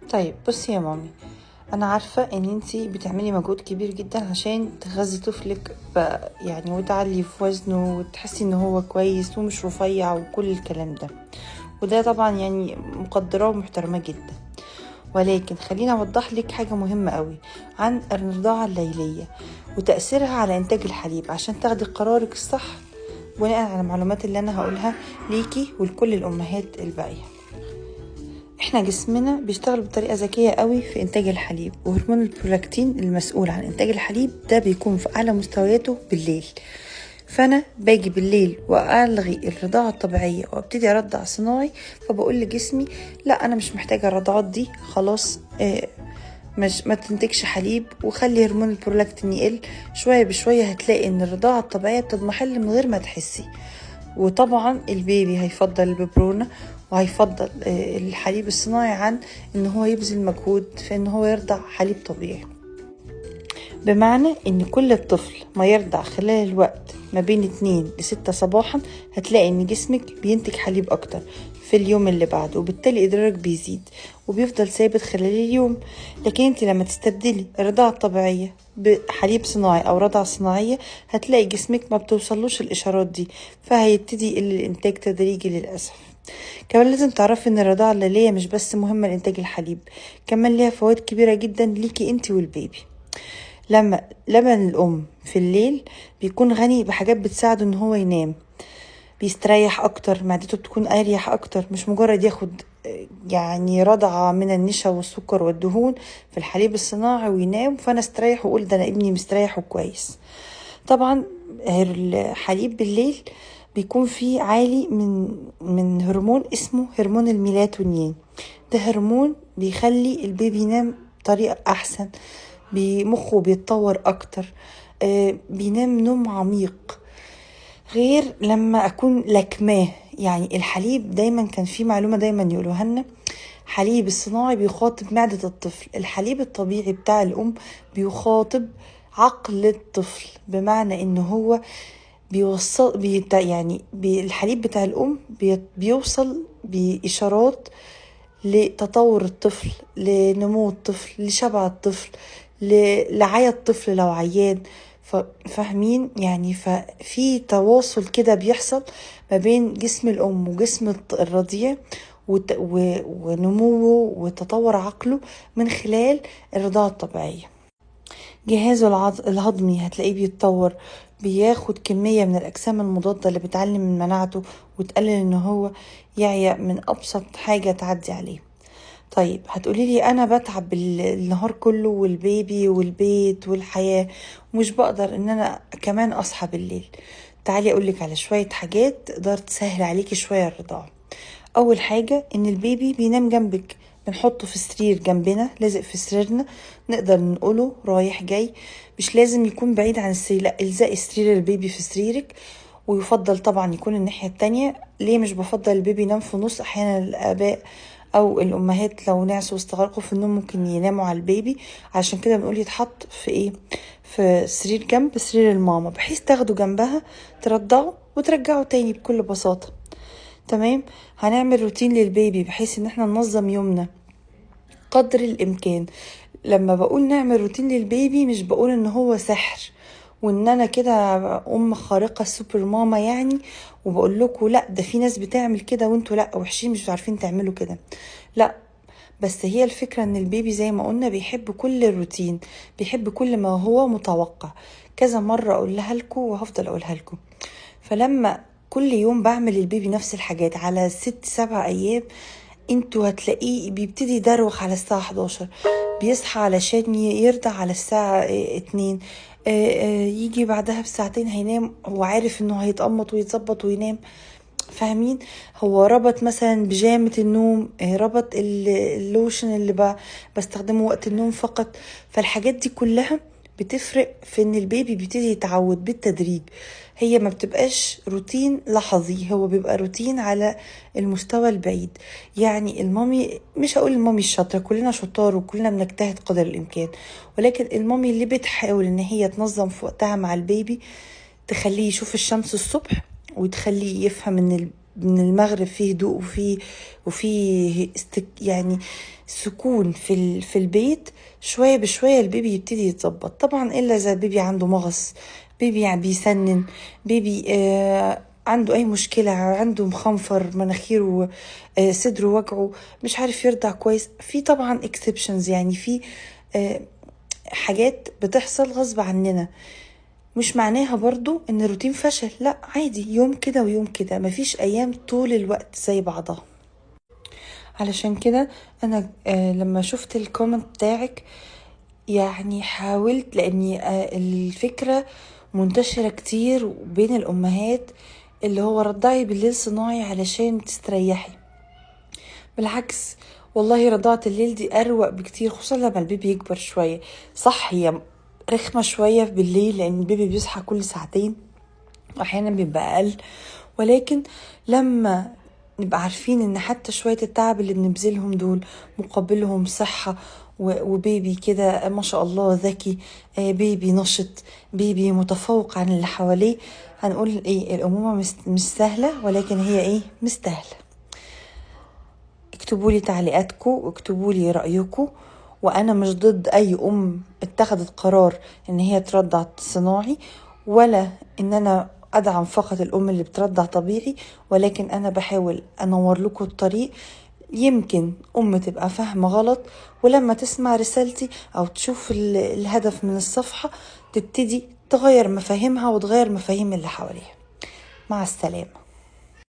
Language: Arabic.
طيب بصي يا مامي، انا عارفة ان انتي بتعملي مجهود كبير جدا عشان تغذي طفلك يعني وتعلي في وزنه وتحسي ان هو كويس ومش رفيع وكل الكلام ده، وده طبعا يعني مقدراه ومحترمة جدا. ولكن خليني اوضح لك حاجة مهمة قوي عن الرضاعة الليلية وتأثيرها على انتاج الحليب عشان تاخدي قرارك الصح بناء على المعلومات اللي انا هقولها ليكي ولكل الامهات الباقية. احنا جسمنا بيشتغل بطريقة ذكية قوي في انتاج الحليب، وهرمون البرولاكتين المسؤول عن انتاج الحليب ده بيكون في اعلى مستوياته بالليل. فانا باجي بالليل والغي الرضاعة الطبيعية وابتدي ارضع صناعي، فبقول لجسمي لا انا مش محتاجة الرضاعات دي خلاص، مش ما تنتجش حليب، وخلي هرمون البرولاكتين يقل شوية بشوية. هتلاقي ان الرضاعة الطبيعية بتضمحل من غير ما تحسي. وطبعا البيبي هيفضل الببرونة وهيفضل الحليب الصناعي عن ان هو يبذل مجهود في ان هو يرضع حليب طبيعي. بمعنى ان كل الطفل ما يرضع خلال الوقت ما بين 2 ل6 صباحا هتلاقي ان جسمك بينتج حليب اكتر في اليوم اللي بعده، وبالتالي ادرارك بيزيد وبيفضل ثابت خلال اليوم. لكن انت لما تستبدلي الرضاعة الطبيعية بحليب صناعي او رضعة صناعية هتلاقي جسمك ما بتوصلوش الاشارات دي، فهيبتدي يقل الانتاج تدريجي للأسف. كمان لازم تعرفي ان الرضاعة الليلية مش بس مهمة لإنتاج الحليب، كمان ليها فوائد كبيرة جدا ليكي انت والبيبي. لما لبن الأم في الليل بيكون غني بحاجات بتساعده ان هو ينام، بيستريح اكتر، معدته بتكون اريح اكتر، مش مجرد ياخد يعني رضعة من النشا والسكر والدهون في الحليب الصناعي وينام فانا استريح واقول ده انا ابني مستريح وكويس. طبعا الحليب بالليل بيكون فيه عالي من هرمون اسمه هرمون الميلاتونين. ده هرمون بيخلي البيبي ينام بطريقة احسن، بمخه بيتطور اكتر، بينام نوم عميق غير لما اكون لكماه. يعني الحليب دايما كان في معلومة دايما يقولوها لنا، حليب الصناعي بيخاطب معدة الطفل، الحليب الطبيعي بتاع الام بيخاطب عقل الطفل، بمعنى ان هو بيوصل الحليب بتاع الام بيوصل بإشارات لتطور الطفل، لنمو الطفل، لشبع الطفل، لعيا الطفل لو عيان. فاهمين يعني؟ ففي تواصل كده بيحصل ما بين جسم الأم وجسم الرضيع ونموه وتطور عقله من خلال الرضاعة الطبيعية. جهازه الهضمي هتلاقيه بيتطور، بياخد كمية من الأجسام المضادة اللي بتعلم من مناعته وتقلل ان هو يعيا من أبسط حاجة تعدي عليه. طيب هتقولي لي انا بتعب النهار كله والبيبي والبيت والحياة ومش بقدر ان انا كمان اصحى بالليل. تعالي اقولك على شوية حاجات تقدر تسهل عليكي شوية الرضاعة. اول حاجة ان البيبي بينام جنبك، بنحطه في سرير جنبنا لازق في سريرنا، نقدر نقوله رايح جاي، مش لازم يكون بعيد عن السرير، لا الزقي سرير البيبي في سريرك. ويفضل طبعا يكون الناحية التانية. ليه مش بفضل البيبي ينام في نص؟ احيانا الاباء او الامهات لو نعسوا واستغرقوا في النوم ممكن يناموا على البيبي، عشان كده بنقول يتحط في ايه، في سرير جنب سرير الماما، بحيث تاخدوا جنبها ترضعوا وترجعوا تاني بكل بساطة. تمام. هنعمل روتين للبيبي بحيث ان احنا ننظم يومنا قدر الامكان. لما بقول نعمل روتين للبيبي مش بقول ان هو سحر وان انا كده ام خارقة سوبر ماما يعني، وبقول لكم لا ده في ناس بتعمل كده وانتوا لا وحشين مش عارفين تعملوا كده، لا. بس هي الفكرة ان البيبي زي ما قلنا بيحب كل الروتين، بيحب كل ما هو متوقع. كذا مرة اقولها لكم وهفضل اقولها لكم. فلما كل يوم بعمل البيبي نفس الحاجات على 6-7 ايام، انتوا هتلاقيه بيبتدي يدروخ على الساعة 11، بيصحى علشان يرضع على الساعة 2، يجي بعدها بساعتين هينام، هو عارف انه هيتقمط ويتظبط وينام. فاهمين؟ هو ربط مثلا بيجامة النوم، ربط اللوشن اللي بستخدمه وقت النوم فقط. فالحاجات دي كلها بتفرق في ان البيبي بيبتدي يتعود بالتدريج. هي ما بتبقاش روتين لحظي، هو بيبقى روتين على المستوى البعيد. يعني المامي، مش هقول المامي الشاطرة، كلنا شطار وكلنا بنجتهد قدر الامكان، ولكن المامي اللي بتحاول ان هي تنظم في وقتها مع البيبي، تخليه يشوف الشمس الصبح وتخليه يفهم ان من المغرب فيه هدوء وفيه يعني سكون في البيت، شوية بشوية البيبي يبتدي يتظبط. طبعا إلا إذا البيبي عنده مغص، بيبي يعني بيسنن، بيبي عنده أي مشكلة، عنده مخنفر مناخيره، صدره وجعه، مش عارف يرضع كويس، في طبعا exceptions، يعني في حاجات بتحصل غصب عننا. مش معناها برضو ان الروتين فشل، لا عادي، يوم كده ويوم كده، مفيش ايام طول الوقت زي بعضها. علشان كده انا لما شفت الكومنت بتاعك يعني حاولت، لاني الفكرة منتشرة كتير بين الامهات، اللي هو رضعي بالليل صناعي علشان تستريحي. بالعكس والله، رضاعة الليل دي اروق بكتير، خصوصا لما البيبي يكبر شوية. صح هي رخمة شوية بالليل لان البيبي بيصحى كل ساعتين واحيانا بيبقى اقل، ولكن لما نبقى عارفين ان حتى شوية التعب اللي بنبذلهم دول مقابلهم صحة وبيبي كده ما شاء الله ذكي، بيبي نشط، بيبي متفوق عن اللي حواليه، هنقول ايه؟ الامومة مش سهلة، ولكن هي ايه؟ مستاهلة. اكتبوا لي تعليقاتكم واكتبوا لي رأيكم، وانا مش ضد اي اتخذت قرار ان هي ترضع صناعي، ولا ان انا ادعم فقط الام اللي بترضع طبيعي، ولكن انا بحاول انور لكم الطريق. يمكن تبقى فاهمة غلط، ولما تسمع رسالتي او تشوف الهدف من الصفحة تبتدي تغير مفاهيمها وتغير مفاهيم اللي حواليها. مع السلامة.